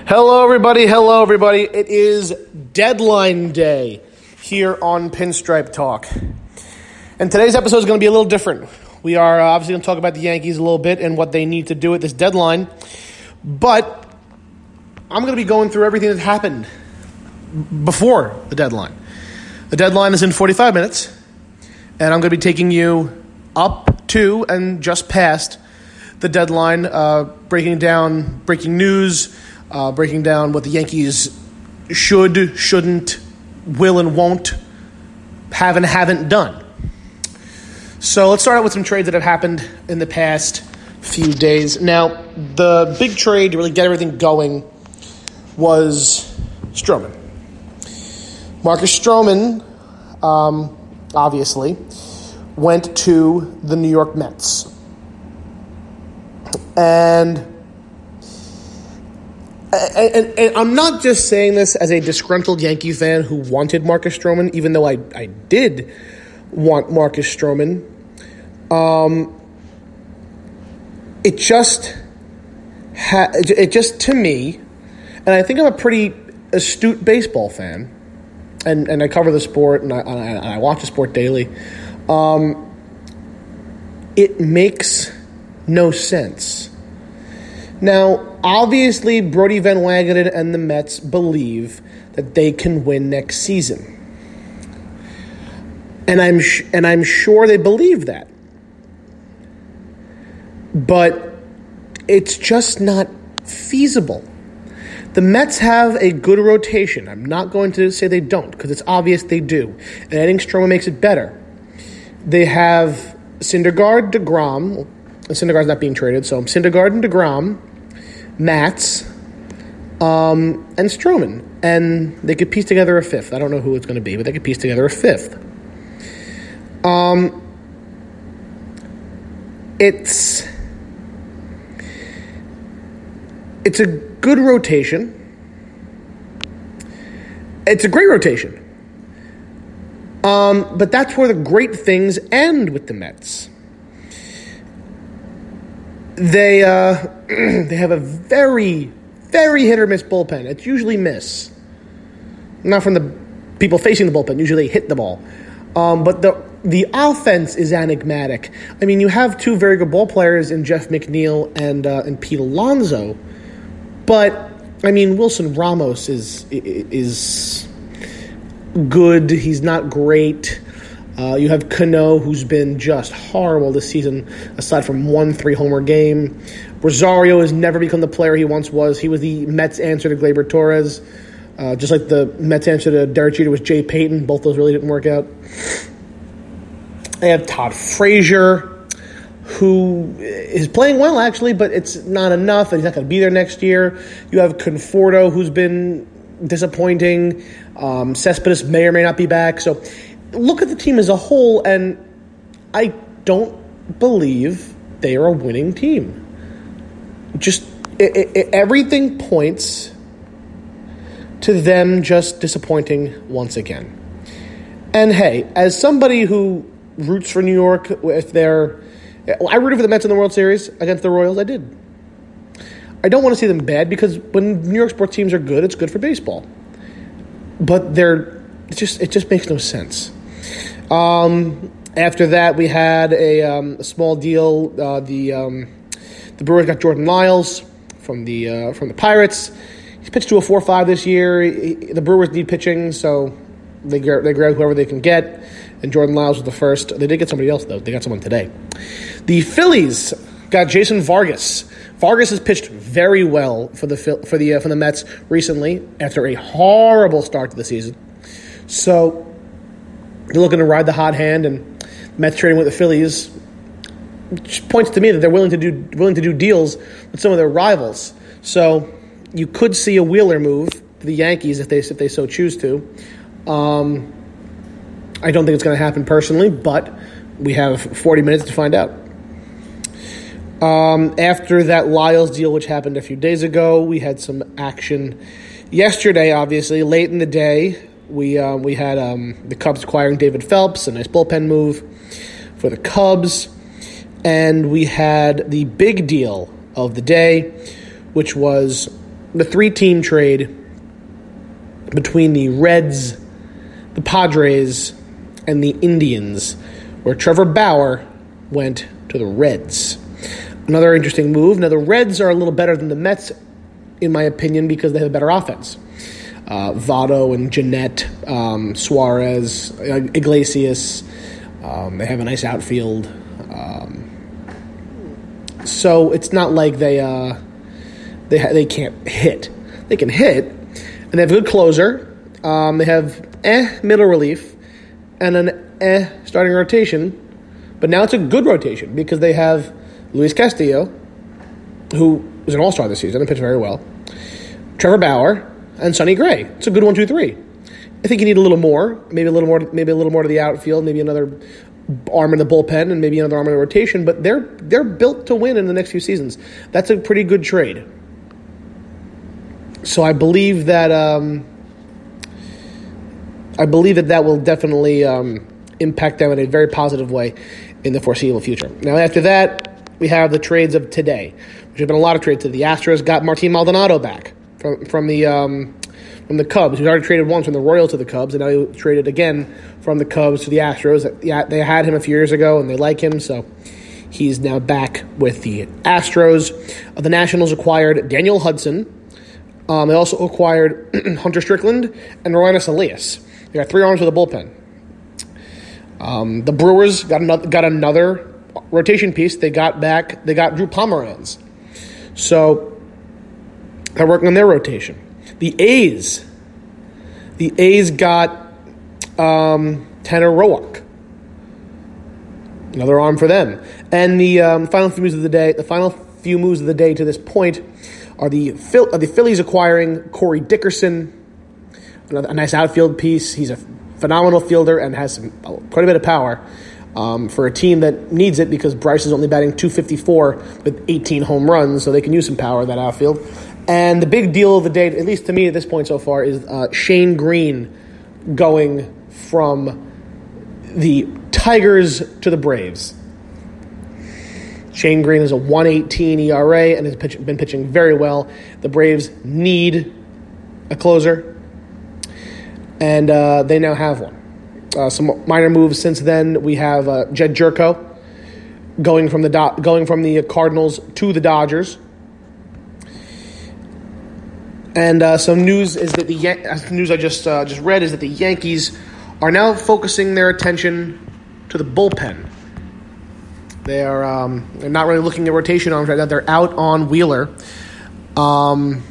Hello, everybody. It is deadline day here on Pinstripe Talk. And today's episode is going to be a little different. We are obviously going to talk about the Yankees a little bit and what they need to do at this deadline. But I'm going to be going through everything that happened before the deadline. The deadline is in 45 minutes. And I'm going to be taking you up to and just past the deadline, breaking down breaking news, breaking down what the Yankees should, shouldn't, will, and won't have and haven't done. So let's start out with some trades that have happened in the past few days. Now, the big trade to really get everything going was Stroman. Marcus Stroman, obviously, went to the New York Mets. And I'm not just saying this as a disgruntled Yankee fan who wanted Marcus Stroman, even though I did want Marcus Stroman. It just to me, and I think I'm a pretty astute baseball fan, and I cover the sport and I watch the sport daily. It makes no sense. Now, obviously, Brodie Van Wagenen and the Mets believe that they can win next season, and I'm sure they believe that. But it's just not feasible. The Mets have a good rotation. I'm not going to say they don't, because it's obvious they do. And adding Stroman makes it better. They have Syndergaard, DeGrom. Syndergaard's not being traded, so Syndergaard and DeGrom, Matz, and Stroman. And they could piece together a fifth. I don't know who it's going to be, but they could piece together a fifth. It's a good rotation. It's a great rotation. But that's where the great things end with the Mets. They have a very, very hit-or-miss bullpen. It's usually miss. Not from the people facing the bullpen. Usually they hit the ball. But the offense is enigmatic. I mean, you have two very good ball players in Jeff McNeil and Pete Alonso. But, I mean, Wilson Ramos is good. He's not great. You have Cano, who's been just horrible this season, aside from one 3-homer game. Rosario has never become the player he once was. He was the Mets' answer to Gleyber Torres, just like the Mets' answer to Derek Jeter was Jay Payton. Both those really didn't work out. They have Todd Frazier, who is playing well, actually, but it's not enough, and he's not going to be there next year. You have Conforto, who's been disappointing. Cespedes may or may not be back. So look at the team as a whole, and I don't believe they are a winning team. Just everything points to them just disappointing once again. And hey, as somebody who roots for New York, I rooted for the Mets in the World Series against the Royals. I did. I don't want to see them bad, because when New York sports teams are good, it's good for baseball. But it just makes no sense. After that, we had a small deal. The Brewers got Jordan Lyles from the Pirates. He's pitched to a 4.5 this year. The Brewers need pitching, so they grab whoever they can get. And Jordan Lyles was the first. They did get somebody else, though. They got someone today. The Phillies got Jason Vargas. Vargas has pitched very well for the Mets recently after a horrible start to the season. So they're looking to ride the hot hand, and Mets trading with the Phillies, which points to me that they're willing to do deals with some of their rivals. So you could see a Wheeler move to the Yankees if they so choose to. I don't think it's going to happen personally, but we have 40 minutes to find out. After that Lyles deal, which happened a few days ago, we had some action yesterday, obviously. Late in the day, we had the Cubs acquiring David Phelps, a nice bullpen move for the Cubs. And we had the big deal of the day, which was the 3-team trade between the Reds, the Padres, and the Indians, where Trevor Bauer went to the Reds. Another interesting move. Now, the Reds are a little better than the Mets, in my opinion, because they have a better offense. Votto and Jeanette, Suarez, Iglesias. They have a nice outfield. So it's not like they can't hit. They can hit, and they have a good closer. They have middle relief and an starting rotation. But now it's a good rotation because they have Luis Castillo, who is an all-star this season and pitched very well, Trevor Bauer, and Sonny Gray. It's a good 1-2-3. I think you need a little more, maybe a little more to the outfield, maybe another arm in the bullpen, and maybe another arm in the rotation. But they're built to win in the next few seasons. That's a pretty good trade. So I believe that that will definitely impact them in a very positive way in the foreseeable future. Now, after that, we have the trades of today, which have been a lot of trades. The Astros got Martin Maldonado back from the Cubs. He's already traded once from the Royals to the Cubs, and now he traded again from the Cubs to the Astros. Yeah, they had him a few years ago, and they like him, so he's now back with the Astros. The Nationals acquired Daniel Hudson. They also acquired Hunter Strickland and Rowanus Elias. They got 3 arms with a bullpen. The Brewers got another rotation piece. They got Drew Pomeranz. So they're working on their rotation. The A's got Tanner Roark. Another arm for them. And the final few moves of the day to this point are the Phillies acquiring Corey Dickerson, a nice outfield piece. He's a phenomenal fielder and has quite a bit of power for a team that needs it because Bryce is only batting .254 with 18 home runs, so they can use some power in that outfield. And the big deal of the day, at least to me at this point so far, is Shane Green going from the Tigers to the Braves. Shane Green is a 1.18 ERA and has been pitching very well. The Braves need a closer, and they now have one. Some minor moves since then. We have Jed Jerko going from the Cardinals to the Dodgers. And some news is that the news I just read is that the Yankees are now focusing their attention to the bullpen. They're not really looking at rotation arms right now. They're out on Wheeler, and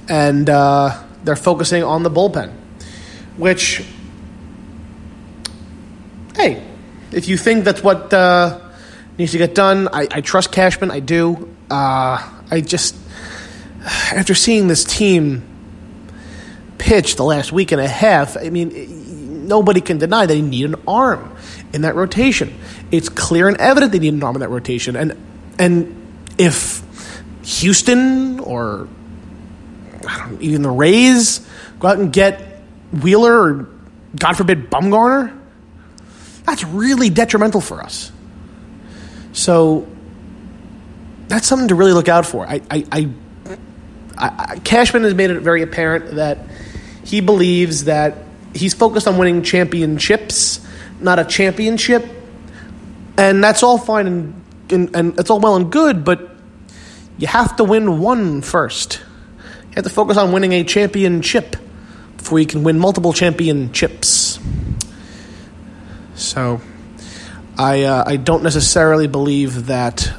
they're focusing on the bullpen. Which, hey, if you think that's what needs to get done, I trust Cashman. I do. After seeing this team pitch the last week and a half, I mean, nobody can deny they need an arm in that rotation. It's clear and evident they need an arm in that rotation. And if Houston or even the Rays go out and get Wheeler or, God forbid, Bumgarner, that's really detrimental for us. So that's something to really look out for. Cashman has made it very apparent that he believes that he's focused on winning championships, not a championship. And that's all fine and it's all well and good, but you have to win one first. You have to focus on winning a championship before you can win multiple championships. So I don't necessarily believe that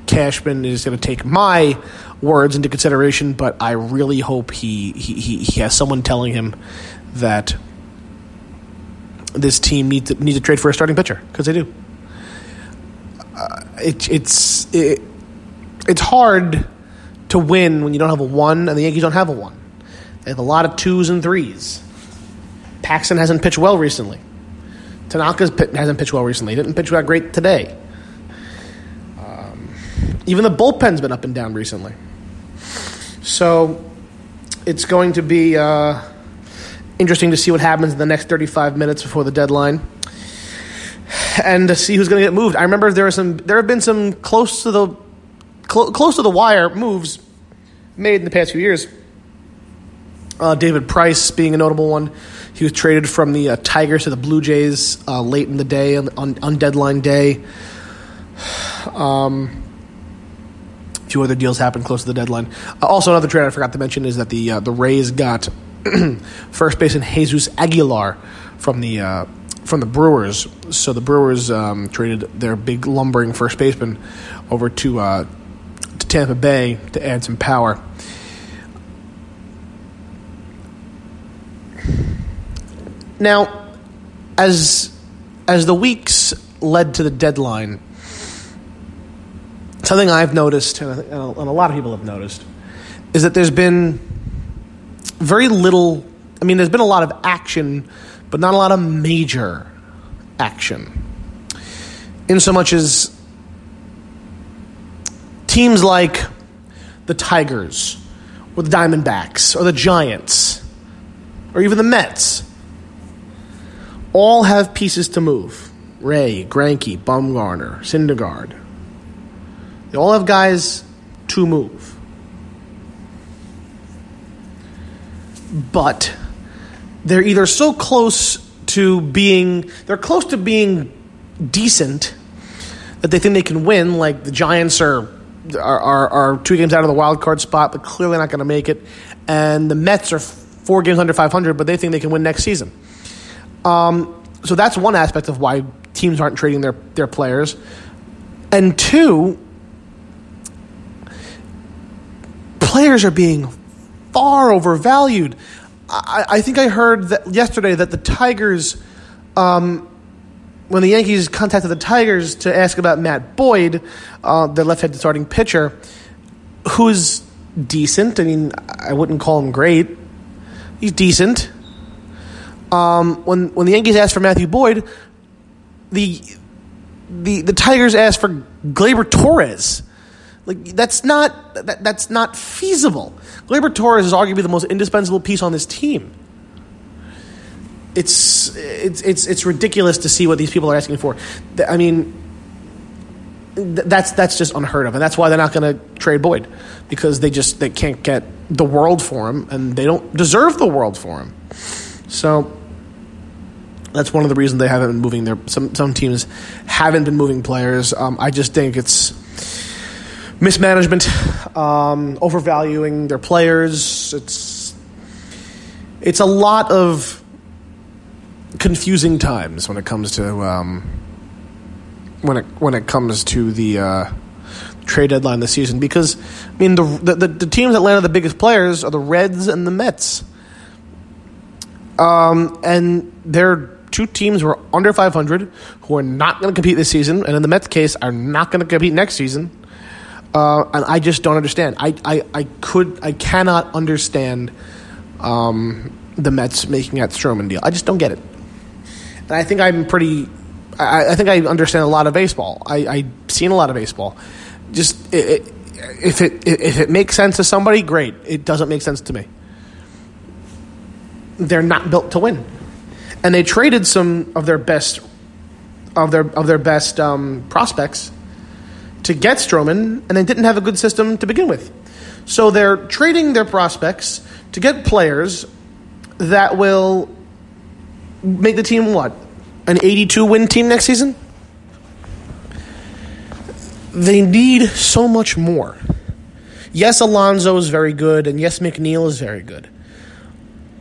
Cashman is going to take my words into consideration, but I really hope he has someone telling him that this team needs to trade for a starting pitcher, because they do. It's hard to win when you don't have a 1, and the Yankees don't have a 1. They have a lot of 2s and 3s. Paxton hasn't pitched well recently. Tanaka hasn't pitched well recently. He didn't pitch that great today. Even the bullpen's been up and down recently. So it's going to be interesting to see what happens in the next 35 minutes before the deadline, and to see who's going to get moved. I remember there have been some close to the wire moves made in the past few years. David Price being a notable one. He was traded from the Tigers to the Blue Jays late in the day on deadline day. A few other deals happened close to the deadline. Also, another trade I forgot to mention is that the Rays got first baseman Jesus Aguilar from the Brewers. So the Brewers traded their big lumbering first baseman over to Tampa Bay to add some power. Now, as the weeks led to the deadline, something I've noticed, and a lot of people have noticed, is that there's been very little. I mean, there's been a lot of action, but not a lot of major action. In so much as teams like the Tigers, or the Diamondbacks, or the Giants, or even the Mets, all have pieces to move. Ray, Greinke, Bumgarner, Syndergaard. They all have guys to move. But they're either so close to being decent that they think they can win, like the Giants are 2 games out of the wild card spot, but clearly not going to make it. And the Mets are 4 games under 500, but they think they can win next season. So that's one aspect of why teams aren't trading their players. And two, players are being far overvalued. I think I heard that yesterday that the Tigers, when the Yankees contacted the Tigers to ask about Matt Boyd, their left-handed starting pitcher, who's decent. I mean, I wouldn't call him great. He's decent. When the Yankees asked for Matthew Boyd, the Tigers asked for Gleyber Torres. Like that's not feasible. Gleyber Torres is arguably the most indispensable piece on this team. It's ridiculous to see what these people are asking for. I mean, that's just unheard of, and that's why they're not going to trade Boyd, because they can't get the world for him, and they don't deserve the world for him. So that's one of the reasons they haven't been moving some teams haven't been moving players. I just think it's mismanagement, overvaluing their players. It's a lot of confusing times when it comes to when it comes to the trade deadline this season, because I mean the teams that landed the biggest players are the Reds and the Mets, and they're two teams who are under 500 who are not going to compete this season, and in the Mets case are not going to compete next season. And I just don't understand. I cannot understand the Mets making that Stroman deal. I just don't get it. And I think I think I understand a lot of baseball. I've seen a lot of baseball. Just if it makes sense to somebody, great. It doesn't make sense to me. They're not built to win, and they traded some of their best prospects to get Stroman, and they didn't have a good system to begin with. So they're trading their prospects to get players that will make the team, what, an 82-win team next season? They need so much more. Yes, Alonso is very good, and yes, McNeil is very good.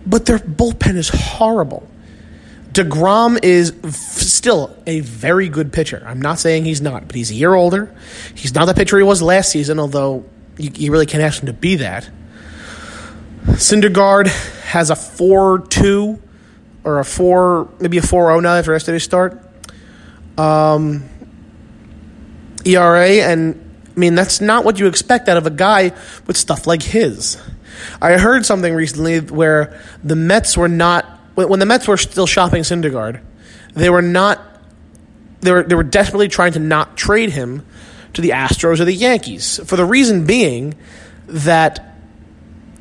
But their bullpen is horrible. DeGrom is still a very good pitcher. I'm not saying he's not, but he's a year older. He's not the pitcher he was last season, although you really can't ask him to be that. Syndergaard has a 4.2 or maybe a 4.0 now after yesterday's start. ERA, and I mean, that's not what you expect out of a guy with stuff like his. I heard something recently where the Mets were not, when the Mets were still shopping Syndergaard, they were desperately trying to not trade him to the Astros or the Yankees, for the reason being that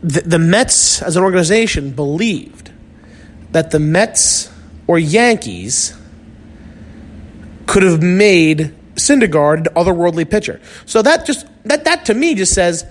the Mets as an organization believed that the Mets or Yankees could have made Syndergaard an otherworldly pitcher. So that to me just says